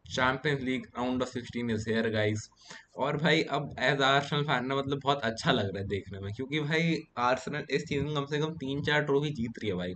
Champions league round of 16 is here guys. और भाई अब एज आर्सेनल फैन ना मतलब बहुत अच्छा लग रहा है देखने में, क्योंकि भाई आर्सेनल इस सीजन कम से कम 3-4 ट्रॉफी जीत रही है भाई।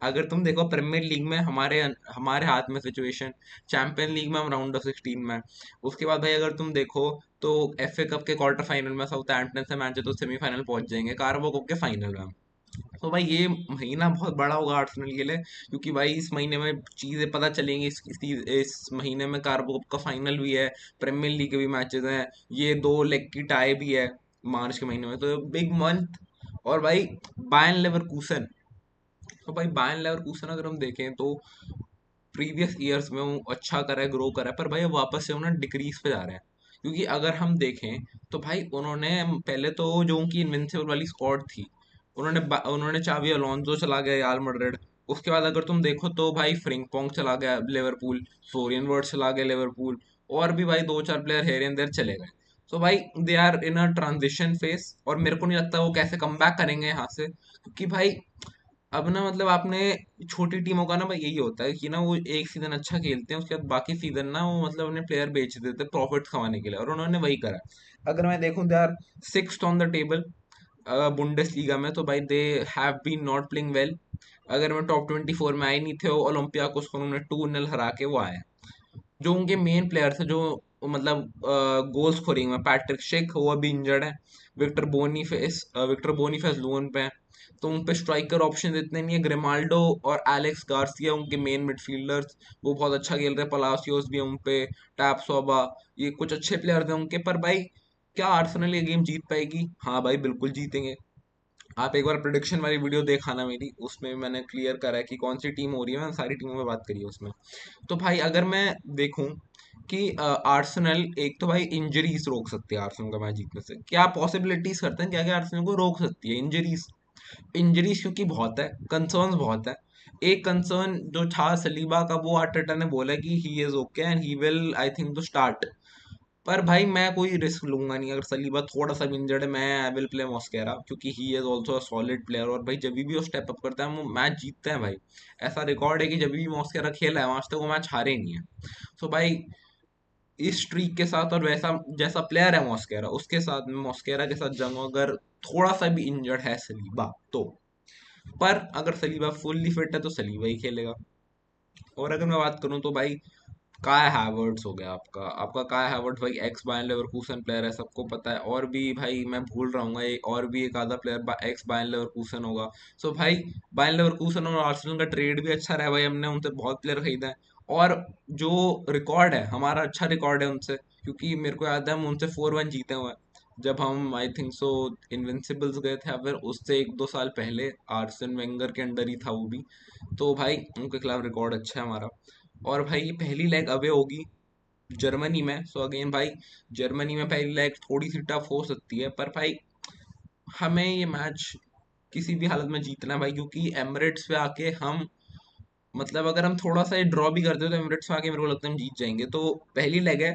अगर तुम देखो प्रीमियर लीग में हमारे हमारे हाथ में सिचुएशन, चैंपियन लीग में हम राउंड ऑफ 16 में हैं। उसके बाद भाई अगर तुम देखो तो एफए कप के क्वार्टर फाइनल में साउथहैम्पटन से मैच है तो सेमीफाइनल पहुंच जाएंगे, कार्बो कप के फाइनल में। तो भाई ये महीना बहुत बड़ा होगा आर्सेनल के लिए, क्योंकि भाई इस महीने में चीजें पता चलेंगी। इस महीने में कार्बो कप का फाइनल भी है, प्रीमियर लीग के भी मैचेस हैं, ये दो लेग की टाई भी है मार्च के महीने में, तो बिग मंथ। और भाई बायर्न लेवरकूसन, तो भाई बायर्न लेवरकूसन अगर हम देखें तो प्रीवियस ईयर्स में वो अच्छा करा है, ग्रो करा है, पर भाई अब वापस से उन्हें डिक्रीज पे जा रहे हैं। क्योंकि अगर हम देखें तो भाई उन्होंने पहले तो जो उनकी इनविंसिबल वाली स्क्वाड थी, उन्होंने चाबी अलोंसो चला गया रियल मैड्रिड। उसके बाद अगर तुम देखो तो भाई फ्रिंकपोंग चला गया लिवरपूल, सोरियन वर्ड चला गया लिवरपूल, और भी भाई दो चार प्लेयर हेयर एंड देयर चले गए। तो भाई they are in a transition phase, और मेरे को नहीं लगता वो कैसे कम बैक करेंगे यहाँ से, क्योंकि भाई अब ना मतलब आपने छोटी टीमों का ना भाई यही होता है कि ना वो एक सीजन अच्छा खेलते हैं, उसके बाद बाकी सीजन ना वो मतलब अपने प्लेयर बेच देते हैं प्रॉफिट कमाने के लिए, और उन्होंने वही करा। अगर मैं देखूं they are sixth on the table Bundesliga में, तो भाई they have been not playing well. अगर मैं टॉप 24 में आए नहीं थे, वो ओलंपियाकोस को उन्होंने 2-0 हरा के वो आए। जो उनके मेन प्लेयर थे जो मतलब गोल स्कोरिंग में, पैट्रिक शेक वो अभी इंजर्ड है, विक्टर बोनीफेस लोन पे है, तो उन पे स्ट्राइकर ऑप्शन इतने नहीं है। ग्रिमाल्डो और एलेक्स गार्सिया उनके मेन मिडफील्डर्स, वो बहुत अच्छा खेल रहे हैं, पलासियोस भी है उन पे, टैपसोबा, ये कुछ अच्छे प्लेयर्स हैं उनके। पर भाई क्या आर्सेनल ये गेम जीत पाएगी? हाँ भाई बिल्कुल जीतेंगे। आप एक बार प्रोडिक्शन वाली वीडियो देखा ना मेरी, उसमें मैंने क्लियर करा है कि कौन सी टीम हो रही है, मैंने सारी टीमों में बात करी है उसमें। तो भाई अगर मैं देखूं कि आर्सेनल, एक तो भाई इंजरीज रोक सकती है आर्सेनल का मैच जीतने से, क्या पॉसिबिलिटीज करते हैं क्या क्या आर्सेनल को रोक सकती है इंजरीज? इंजरीज क्योंकि बहुत है, कंसर्न्स बहुत है। एक कंसर्न जो था सलीबा का, वो आर्टेटा ने बोला कि he is okay and he will I think to start. पर भाई मैं कोई रिस्क लूंगा नहीं, अगर सलीबा थोड़ा सा भी इंजर्ड है मैं आई विल प्ले मॉस्केरा, क्योंकि he is also a solid player, और भाई जब भी वो स्टेप अप करता है वो मैच जीतते हैं भाई। ऐसा रिकॉर्ड है कि जब भी मॉस्केरा खेला है आज तक वो मैच हारे ही नहीं है। तो भाई इस स्ट्रीक के साथ और वैसा जैसा प्लेयर है मॉस्केरा, उसके साथ मॉस्केरा के साथ जंग, अगर थोड़ा सा भी इंजर्ड है सलीबा तो। पर अगर सलीबा फुल्ली फिट है तो सलीबा ही खेलेगा। और अगर मैं बात करूं तो भाई काय हैवर्ट्स हो गया, आपका आपका काय हैवर्ट्स भाई एक्स बायर्न लेवरकूसन प्लेयर है, सबको पता है। और भी भाई मैं भूल रहा हूँ और भी एक आधा प्लेयर एक्स बायर्न लेवरकूसन होगा। सो भाई बायर्न लेवरकूसन और आर्सेनल का ट्रेड भी अच्छा रहा है भाई, हमने उनसे बहुत प्लेयर खरीदा है। और जो रिकॉर्ड है हमारा, अच्छा रिकॉर्ड है उनसे, क्योंकि मेरे को याद है हम उनसे 4-1 जीते हुए हैं, जब हम आई थिंक सो इनविंसिबल्स गए थे, या फिर उससे 1-2 साल पहले आर्सन वेंगर के अंडर ही था वो भी। तो भाई उनके खिलाफ रिकॉर्ड अच्छा है हमारा। और भाई ये पहली लेग अवे होगी जर्मनी में, सो अगेन भाई जर्मनी में पहली लेग थोड़ी सी टफ हो सकती है, पर भाई हमें ये मैच किसी भी हालत में जीतना है भाई, क्योंकि एमिरेट्स पे आके हम मतलब अगर हम थोड़ा सा ड्रॉ भी करते हो तो एमिरेट्स में आके मेरे को लगता है हम जीत जाएंगे। तो पहली लेग है,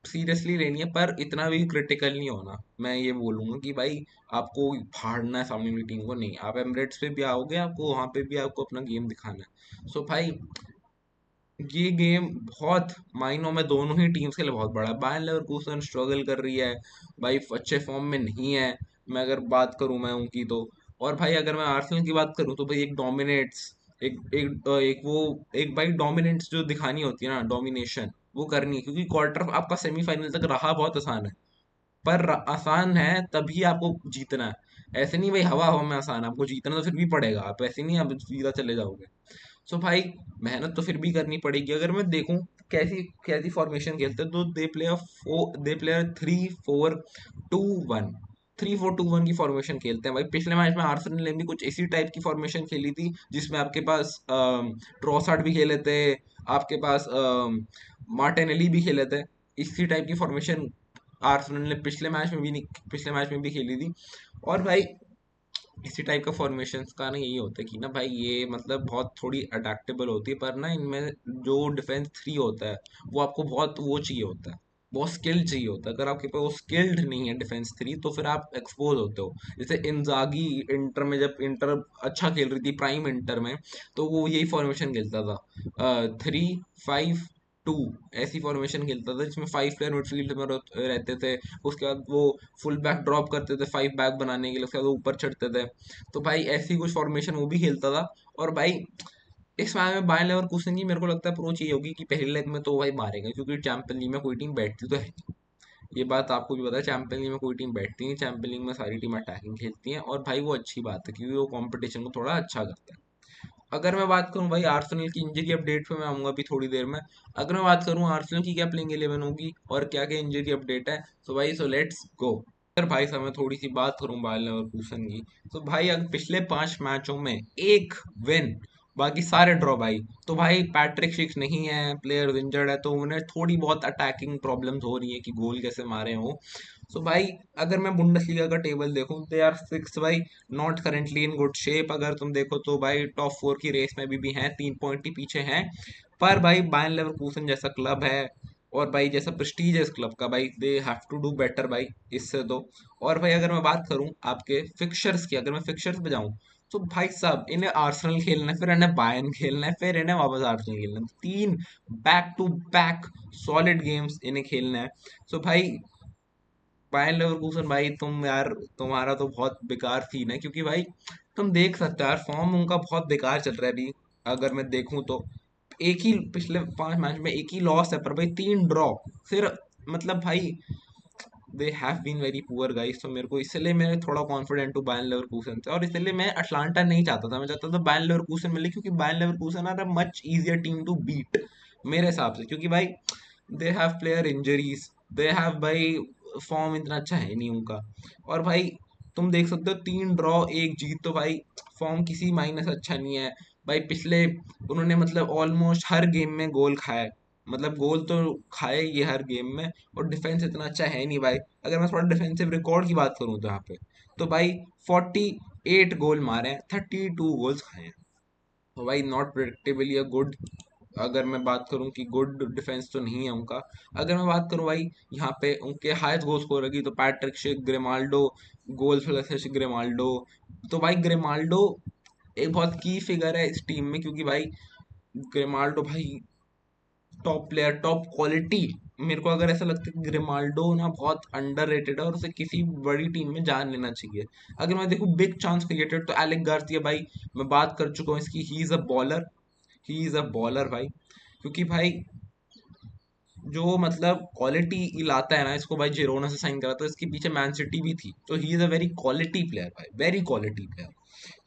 सीरियसली लेनी है, पर इतना भी क्रिटिकल नहीं होना। मैं ये बोलूंगा कि भाई आपको फाड़ना है सामने वाली टीम को, नहीं, आप एमिरेट्स पे भी आओगे, आपको वहां पे भी आपको अपना गेम दिखाना है। सो भाई ये गेम बहुत मायनों में दोनों ही टीम्स के लिए बहुत बड़ा है। बायर्न लेवरकूसन स्ट्रगल कर रही है भाई, अच्छे फॉर्म में नहीं है, मैं अगर बात करूं मैं उनकी तो। और भाई अगर मैं आर्सेनल की बात करूं तो भाई एक डोमिनेट्स, एक वो एक भाई डोमिनेंस जो दिखानी होती है ना, डोमिनेशन वो करनी है, क्योंकि क्वार्टर आपका सेमीफाइनल तक रहा बहुत आसान है। पर आसान है तभी आपको जीतना है, ऐसे नहीं भाई हवा हवा में आसान है, आपको जीतना तो फिर भी पड़ेगा, आप ऐसे नहीं आप सीधा चले जाओगे। सो भाई मेहनत तो फिर भी करनी पड़ेगी। अगर मैं देखूं कैसी कैसी फॉर्मेशन खेलते हैं, तो दे प्लेयर 3-4-2-1, 3-4-2-1 की फॉर्मेशन खेलते हैं भाई। पिछले मैच में आर्सेनल ने भी कुछ इसी टाइप की फॉर्मेशन खेली थी, जिसमें आपके पास ट्रोसार्ड भी खेले थे, आपके पास मार्टिनेली भी खेले थे। इसी टाइप की फॉर्मेशन आर्सेनल ने पिछले मैच में भी खेली थी। और भाई इसी टाइप का फॉर्मेशंस का ना यही होता है कि ना भाई ये मतलब बहुत थोड़ी अडेप्टेबल होती है, पर ना इनमें जो डिफेंस थ्री होता है वो आपको बहुत वो चाहिए होता है, बहुत स्किल्ड चाहिए होता है। अगर आपके पास वो स्किल्ड नहीं है डिफेंस थ्री, तो फिर आप एक्सपोज होते हो। जैसे इंजागी इंटर में, जब इंटर अच्छा खेल रही थी प्राइम इंटर में, तो वो यही फॉर्मेशन खेलता था, 3-5 टू ऐसी फॉर्मेशन खेलता था जिसमें 5 प्लेयर मिडफील्ड में रहते थे। उसके बाद वो फुल बैक ड्रॉप करते थे 5 बैक बनाने के लिए, उसके बाद वो ऊपर चढ़ते थे। तो भाई ऐसी कुछ फॉर्मेशन वो भी खेलता था। और भाई इस मैच में बायर लेवरकुसेन की मेरे को लगता है अप्रोच ये होगी कि पहले लेग में तो भाई मारेगा, क्योंकि चैंपियन लीग में कोई टीम बैठती तो है नहीं। ये बात आपको भी पता है, चैंपियन लीग में कोई टीम बैठती नहीं, चैंपियन लीग में सारी टीम अटैकिंग खेलती हैं। और भाई वो अच्छी बात है क्योंकि वो कंपटीशन को थोड़ा अच्छा करता है। अगर मैं बात करूं भाई आर्सेनल की इंजरी अपडेट पे मैं आऊंगा अभी थोड़ी देर में। अगर मैं बात करूं आर्सेनल की क्या प्लेइंग 11 होगी और क्या क्या इंजरी अपडेट है, तो भाई सो लेट्स गो। अगर भाई साहब मैं थोड़ी सी बात करूं बायर लेवरकुसेन की, तो भाई अगर पिछले 5 मैचों में एक विन, बाकी सारे ड्रॉ भाई। तो भाई पैट्रिक शिक्स नहीं है, प्लेयर्स इंजर्ड है, तो उन्हें थोड़ी बहुत अटैकिंग प्रॉब्लम्स हो रही है कि गोल कैसे मारे हो। सो भाई अगर मैं बुंडसलीगा का टेबल देखूं, दे आर सिक्स भाई, not currently in good shape. अगर तुम देखो तो भाई टॉप 4 की रेस में भी हैं, 3 पॉइंट ही पीछे हैं। पर भाई बायर लेवरकुसेन जैसा क्लब है और भाई जैसा प्रेस्टीज है इस क्लब का, भाई they have to do better भाई इससे तो। और भाई अगर मैं बात करूं आपके फिक्चर्स की, अगर मैं फिक्चर्स पे जाऊं, तो भाई साहब इन्हें आर्सेनल खेलना है, फिर इन्हें बायर्न खेलना है, फिर इन्हें वापस आर्सेनल खेलना है, 3 back to back solid games इन्हें खेलना है। सो भाई बायर लेवरकुसेन भाई तुम यार, तुम्हारा तो बहुत बेकार सीन है, क्योंकि भाई तुम देख सकते हो यार फॉर्म उनका बहुत बेकार चल रहा है अभी। अगर मैं देखूं तो एक ही पिछले 5 मैच में एक ही लॉस है, पर भाई 3 ड्रॉ। फिर मतलब भाई they have been very poor guys. तो मेरे को इसलिए मैं थोड़ा कॉन्फिडेंट हूँ बायर लेवरकुसेन से, और इसलिए मैं अटलांटा नहीं चाहता था, मैं चाहता था बायर लेवरकुसेन मिले, क्योंकि Bayer Leverkusen are a much easier team to beat मेरे हिसाब से। क्योंकि भाई they have player injuries, they have भाई फॉर्म इतना अच्छा है नहीं उनका। और भाई तुम देख सकते हो 3 ड्रॉ 1 जीत, तो भाई फॉर्म किसी मायने से अच्छा नहीं है। भाई पिछले उन्होंने मतलब ऑलमोस्ट हर गेम में गोल खाया है, मतलब गोल तो खाए ये हर गेम में। और डिफेंस इतना अच्छा है नहीं भाई। अगर मैं थोड़ा डिफेंसिव रिकॉर्ड की बात करूँ तो यहाँ पे, तो भाई 48 गोल मारे हैं, 32 गोल्स खाए हैं। तो भाई नॉट प्रिडिक्टेबली अ गुड, अगर मैं बात करूं कि गुड डिफेंस तो नहीं है उनका। अगर मैं बात करूं भाई यहाँ पे उनके हाईएस्ट गोल स्कोर की, तो पैट्रिक शिक, ग्रिमाल्डो, गोल फ्लश ग्रिमाल्डो। तो भाई ग्रिमाल्डो एक बहुत की फिगर है इस टीम में, क्योंकि भाई ग्रिमाल्डो भाई टॉप प्लेयर, टॉप क्वालिटी। मेरे को अगर ऐसा लगता है कि ग्रिमाल्डो ना बहुत अंडररेटेड है और उसे किसी बड़ी टीम में जान लेना चाहिए। अगर मैं देखूं बिग चांस क्रिएटेड, तो एलेक गार्सिया भाई, मैं बात कर चुका हूँ इसकी, he is a bowler, he is a bowler भाई। क्योंकि भाई जो मतलब क्वालिटी लाता है ना, इसको भाई जिरोना से साइन करा था, इसके पीछे मैन सिटी भी थी। तो he is a very quality player भाई, वेरी क्वालिटी प्लेयर।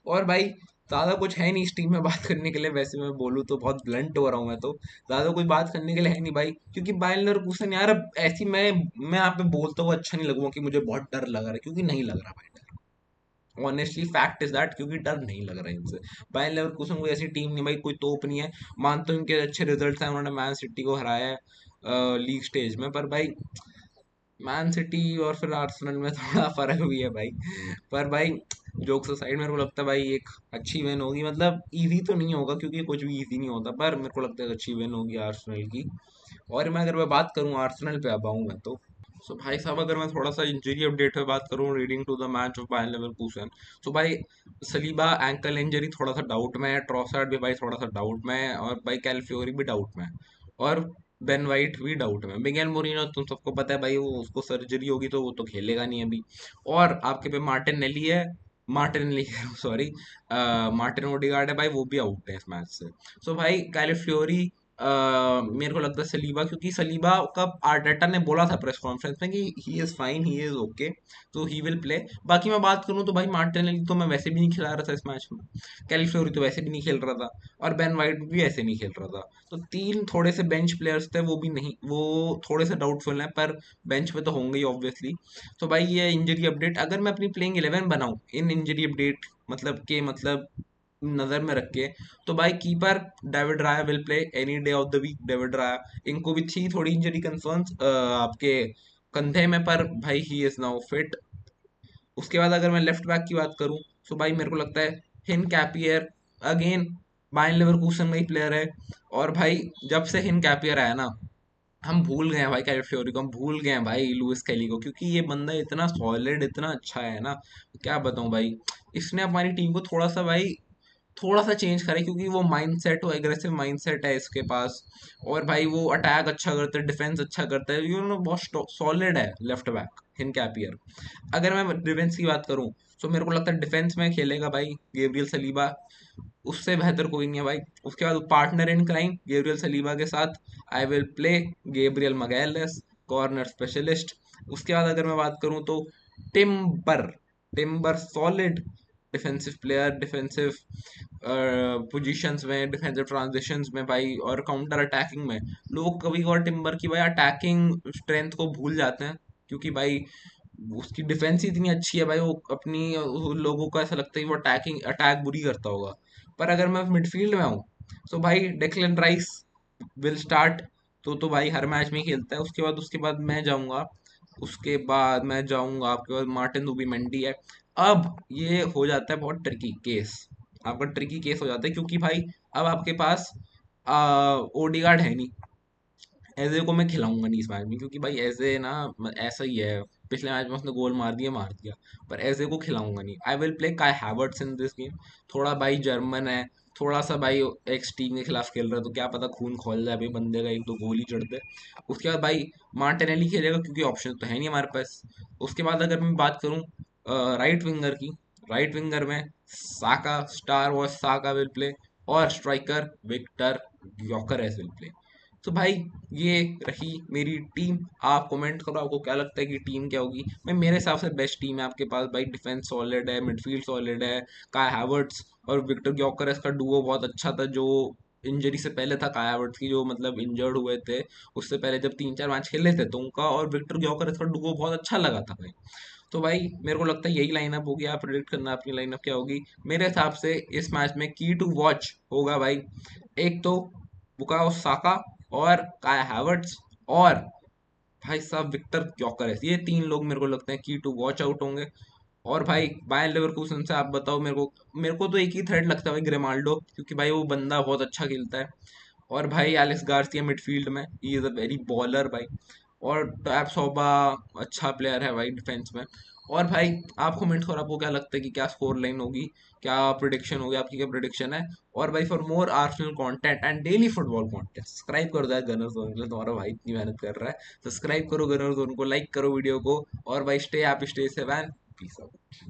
और भाई ज्यादा कुछ है नहीं इस टीम में बात करने के लिए, वैसे मैं बोलूँ तो बहुत ब्लंट हो रहा हूँ मैं तो। ज्यादा कुछ बात करने के लिए है नहीं भाई, क्योंकि बायर लेवरकुसेन यार अब ऐसी मैं यहाँ पे बोलता हुआ अच्छा नहीं लगूंगा कि मुझे बहुत डर लग रहा है, क्योंकि नहीं लग रहा भाई डर। ऑनेस्टली फैक्ट इज दैट, क्योंकि डर नहीं लग रहा है इनसे। बायर लेवरकुसेन कोई ऐसी टीम नहीं भाई, कोई तोप नहीं है। मानता हूँ इनके अच्छे रिजल्ट हैं, उन्होंने मैन सिटी को हराया है लीग स्टेज में, पर भाई मैन सिटी और फिर आर्सेनल में थोड़ा फर्क भी है भाई। पर भाई जोक्स साइड, मेरे को लगता है भाई एक अच्छी विन होगी, मतलब इजी तो नहीं होगा क्योंकि कुछ भी इजी नहीं होता, पर मेरे को लगता है अच्छी विन होगी आर्सेनल की। और मैं अगर मैं बात करूँ आर्सेनल पे अब आऊँ मैं तो, सो भाई साहब अगर मैं थोड़ा सा इंजरी अपडेट पे बात करूँ reading to the match of Bayer Leverkusen, तो भाई सलीबा एंकल इंजरी थोड़ा सा डाउट में है, ट्रॉसर्ड भी भाई थोड़ा सा डाउट में है, और भाई कैलफ्योरी भी डाउट में है, और बेन वाइट भी डाउट में। मिगेल मोरिनो तुम सबको पता है भाई, वो उसको सर्जरी होगी तो वो तो खेलेगा नहीं अभी। और आपके पे मार्टिन नेली है, मार्टिन नेली सॉरी, मार्टिन ओडिगार्ड है भाई, वो भी आउट है इस मैच से। सो भाई कैलिफ्योरी, मेरे को लगता है सलीबा, क्योंकि सलीबा का आर्टेटा ने बोला था प्रेस कॉन्फ्रेंस में कि he is fine, he is okay, तो ही विल प्ले। बाकी मैं बात करूं तो भाई मार्टिनेली तो मैं वैसे भी नहीं खिला रहा था इस मैच में, कैलिफ्लोरी तो वैसे भी नहीं खेल रहा था, और बेन वाइट भी ऐसे नहीं खेल रहा था। तो 3 थोड़े से बेंच प्लेयर्स थे, वो भी नहीं, वो थोड़े से डाउटफुल हैं, पर बेंच पे तो होंगे ही ऑब्वियसली। तो भाई ये इंजरी अपडेट, अगर मैं अपनी प्लेइंग 11 बनाऊं इन इंजरी अपडेट मतलब नजर में रख के, तो भाई keeper David Raya will play any day of the week. David Raya, इनको भी थी थोड़ी इंजरी कंसर्न्स आपके कंधे में, पर भाई ही इज नाउ फिट। उसके बाद अगर मैं लेफ्ट बैक की बात करूं, तो भाई मेरे को लगता है हिन कैपियर, अगेन बायर लेवरकुसेन का ही प्लेयर है। और भाई जब से हिन कैपियर आया ना, हम भूल गए हैं भाई कैलिफ्योरी को, हम भूल गए हैं भाई लुइस कैली को, क्योंकि ये बंदा इतना सॉलिड, इतना अच्छा है ना, क्या बताऊं भाई। इसने हमारी टीम को थोड़ा सा भाई थोड़ा सा चेंज करे, क्योंकि वो माइंडसेट, वो एग्रेसिव माइंडसेट है इसके पास। और भाई वो अटैक अच्छा करता है, डिफेंस अच्छा करता है, यू नो बहुत सॉलिड है लेफ्ट बैक हिनकैपियर। अगर मैं डिफेंस की बात करूं तो मेरे को लगता है डिफेंस में खेलेगा भाई गेब्रियल सलीबा, उससे बेहतर कोई नहीं है भाई। उसके बाद partner in crime Gabriel Saliba के साथ I will play Gabriel Magalhaes, corner specialist. उसके बाद अगर मैं बात करूं तो Timber, Timber solid defensive player, defensive positions में, डिफेंसिव ट्रांजिशंस में भाई, और काउंटर अटैकिंग में। लोग कभी कभार टिम्बर की भाई अटैकिंग स्ट्रेंथ को भूल जाते हैं, क्योंकि भाई उसकी डिफेंस ही इतनी अच्छी है भाई, वो अपनी लोगों को ऐसा लगता है कि वो अटैकिंग अटैक बुरी करता होगा। पर अगर मैं मिडफील्ड में हूँ तो भाई डेक्लन राइस विल स्टार्ट, तो भाई हर मैच में ही खेलता है। उसके बाद मैं जाऊंगा आपके पास मार्टिन जुबिमेंडी है। अब ये हो जाता है बहुत ट्रिकी केस, आपका ट्रिकी केस हो जाता है, क्योंकि भाई अब आपके पास ओडीगार्ड है नहीं। एजे को मैं खिलाऊंगा नहीं इस मैच में, क्योंकि भाई एजे ना ऐसा ही है, पिछले मैच में उसने गोल मार दिया। पर एजे को खिलाऊंगा नहीं। आई विल प्ले काय हैवर्ट्स इन दिस गेम। थोड़ा भाई जर्मन है, थोड़ा सा भाई एक्स टीम के खिलाफ खेल रहा है, तो क्या पता खून खोल जाए भाई बंदे का, एक दो गोल ही चढ़ दे। उसके बाद भाई मार्टिनेली खेलेगा, क्योंकि ऑप्शन तो है नहीं हमारे पास। उसके बाद अगर मैं बात करूँ राइट विंगर की, राइट विंगर में Saka, star watch Saka will play, और striker Victor Gyokeres will play. तो भाई ये रही मेरी टीम। आप कमेंट करो आपको क्या लगता है कि टीम क्या होगी। मैं मेरे हिसाब से बेस्ट टीम है आपके पास भाई, डिफेंस सॉलिड है, मिडफील्ड सॉलिड है। काय हैवर्ट्स और विक्टर ग्योकरेस का डुओ बहुत अच्छा था, जो इंजरी से पहले था। काय हैवर्ट्स की जो मतलब इंजर्ड हुए थे, उससे पहले जब 3-4 मैच खेले थे, तो उनका और विक्टर ग्योकरेस का डुओ बहुत अच्छा लगा था भाई। तो भाई मेरे को लगता है यही लाइनअप होगी। आप प्रेडिक्ट करना अपनी लाइनअप क्या होगी। मेरे हिसाब से इस मैच में की टू वॉच होगा भाई, एक तो बुकायो साका, और काय हैवर्ट्स, और भाई साहब विक्टर क्योकरेस। ये तीन लोग मेरे को लगते हैं की टू वॉच आउट होंगे। और भाई बायर लेवरकुसन से आप बताओ मेरे को तो एक ही थ्रेड लगता है भाई, ग्रेमाल्डो, क्योंकि भाई वो बंदा बहुत अच्छा खेलता है। और भाई एलेक्स गार्सिया मिडफील्ड में, he is a very bowler भाई। और टैप सोबा अच्छा प्लेयर है भाई डिफेंस में। और भाई आप कमेंट करो आपको क्या लगता है कि क्या स्कोर लाइन होगी, क्या प्रिडिक्शन होगी, आपकी क्या प्रिडिक्शन है। और भाई for more Arsenal content and daily football content, subscribe कर दो यार गनर जोन के लिए, तुम्हारा भाई इतनी मेहनत कर रहा है। सब्सक्राइब करो गनर जोन को, लाइक करो वीडियो को, और भाई stay happy, stay save and peace out.